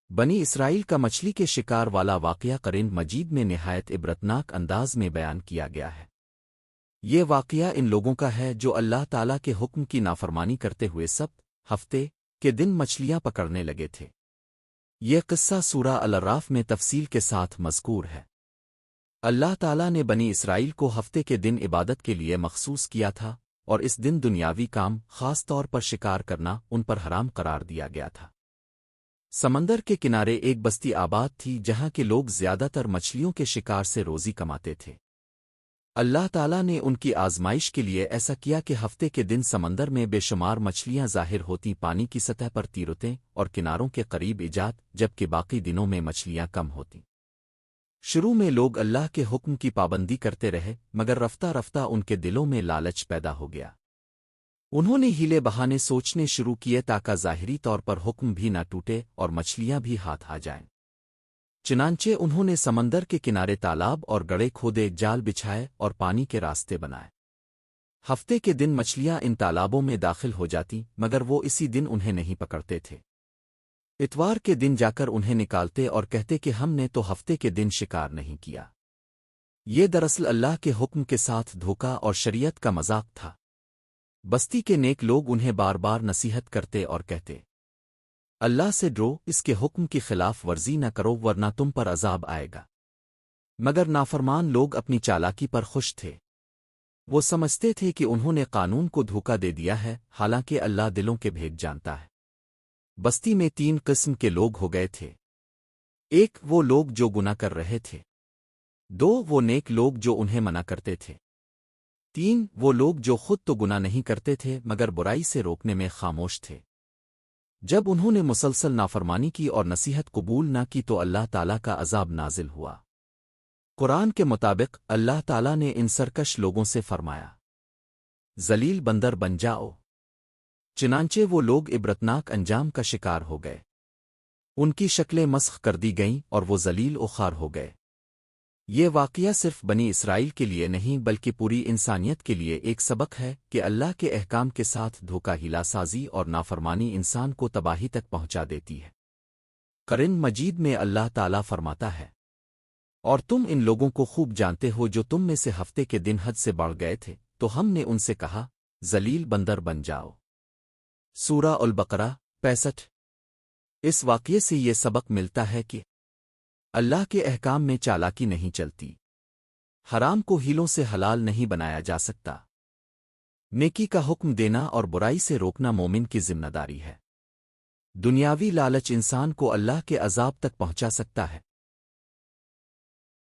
بنی اسرائیل کا مچھلی کے شکار والا واقعہ قرآن مجید میں نہایت عبرتناک انداز میں بیان کیا گیا ہے۔ یہ واقعہ ان لوگوں کا ہے جو اللہ تعالیٰ کے حکم کی نافرمانی کرتے ہوئے سبت ہفتے کے دن مچھلیاں پکڑنے لگے تھے۔ یہ قصہ سورہ الاعراف میں تفصیل کے ساتھ مذکور ہے۔ اللہ تعالیٰ نے بنی اسرائیل کو ہفتے کے دن عبادت کے لیے مخصوص کیا تھا، اور اس دن دنیاوی کام خاص طور پر شکار کرنا ان پر حرام قرار دیا گیا تھا۔ سمندر کے کنارے ایک بستی آباد تھی جہاں کے لوگ زیادہ تر مچھلیوں کے شکار سے روزی کماتے تھے۔ اللہ تعالیٰ نے ان کی آزمائش کے لیے ایسا کیا کہ ہفتے کے دن سمندر میں بے شمار مچھلیاں ظاہر ہوتی، پانی کی سطح پر تیرتے اور کناروں کے قریب ایجاد، جبکہ باقی دنوں میں مچھلیاں کم ہوتیں۔ شروع میں لوگ اللہ کے حکم کی پابندی کرتے رہے، مگر رفتہ رفتہ ان کے دلوں میں لالچ پیدا ہو گیا۔ انہوں نے ہیلے بہانے سوچنے شروع کیے تاکہ ظاہری طور پر حکم بھی نہ ٹوٹے اور مچھلیاں بھی ہاتھ آ جائیں۔ چنانچہ انہوں نے سمندر کے کنارے تالاب اور گڑھے کھودے، جال بچھائے اور پانی کے راستے بنائے۔ ہفتے کے دن مچھلیاں ان تالابوں میں داخل ہو جاتی، مگر وہ اسی دن انہیں نہیں پکڑتے تھے۔ اتوار کے دن جا کر انہیں نکالتے اور کہتے کہ ہم نے تو ہفتے کے دن شکار نہیں کیا۔ یہ دراصل اللہ کے حکم کے ساتھ دھوکہ اور شریعت کا مذاق تھا۔ بستی کے نیک لوگ انہیں بار بار نصیحت کرتے اور کہتے، اللہ سے ڈرو، اس کے حکم کی خلاف ورزی نہ کرو ورنہ تم پر عذاب آئے گا۔ مگر نافرمان لوگ اپنی چالاکی پر خوش تھے۔ وہ سمجھتے تھے کہ انہوں نے قانون کو دھوکہ دے دیا ہے، حالانکہ اللہ دلوں کے بھید جانتا ہے۔ بستی میں 3 قسم کے لوگ ہو گئے تھے۔ 1 وہ لوگ جو گناہ کر رہے تھے، 2 وہ نیک لوگ جو انہیں منع کرتے تھے، 3 وہ لوگ جو خود تو گناہ نہیں کرتے تھے مگر برائی سے روکنے میں خاموش تھے۔ جب انہوں نے مسلسل نافرمانی کی اور نصیحت قبول نہ کی تو اللہ تعالیٰ کا عذاب نازل ہوا۔ قرآن کے مطابق اللہ تعالیٰ نے ان سرکش لوگوں سے فرمایا، ذلیل بندر بن جاؤ۔ چنانچہ وہ لوگ عبرتناک انجام کا شکار ہو گئے۔ ان کی شکلیں مسخ کر دی گئیں اور وہ ذلیل و خوار ہو گئے۔ یہ واقعہ صرف بنی اسرائیل کے لیے نہیں بلکہ پوری انسانیت کے لیے ایک سبق ہے کہ اللہ کے احکام کے ساتھ دھوکہ، ہیلا سازی اور نافرمانی انسان کو تباہی تک پہنچا دیتی ہے۔ قرآن مجید میں اللہ تعالیٰ فرماتا ہے، اور تم ان لوگوں کو خوب جانتے ہو جو تم میں سے ہفتے کے دن حد سے بڑھ گئے تھے، تو ہم نے ان سے کہا، ذلیل بندر بن جاؤ۔ سورہ البقرہ 65۔ اس واقعے سے یہ سبق ملتا ہے کہ اللہ کے احکام میں چالاکی نہیں چلتی۔ حرام کو ہیلوں سے حلال نہیں بنایا جا سکتا۔ نیکی کا حکم دینا اور برائی سے روکنا مومن کی ذمہ داری ہے۔ دنیاوی لالچ انسان کو اللہ کے عذاب تک پہنچا سکتا ہے۔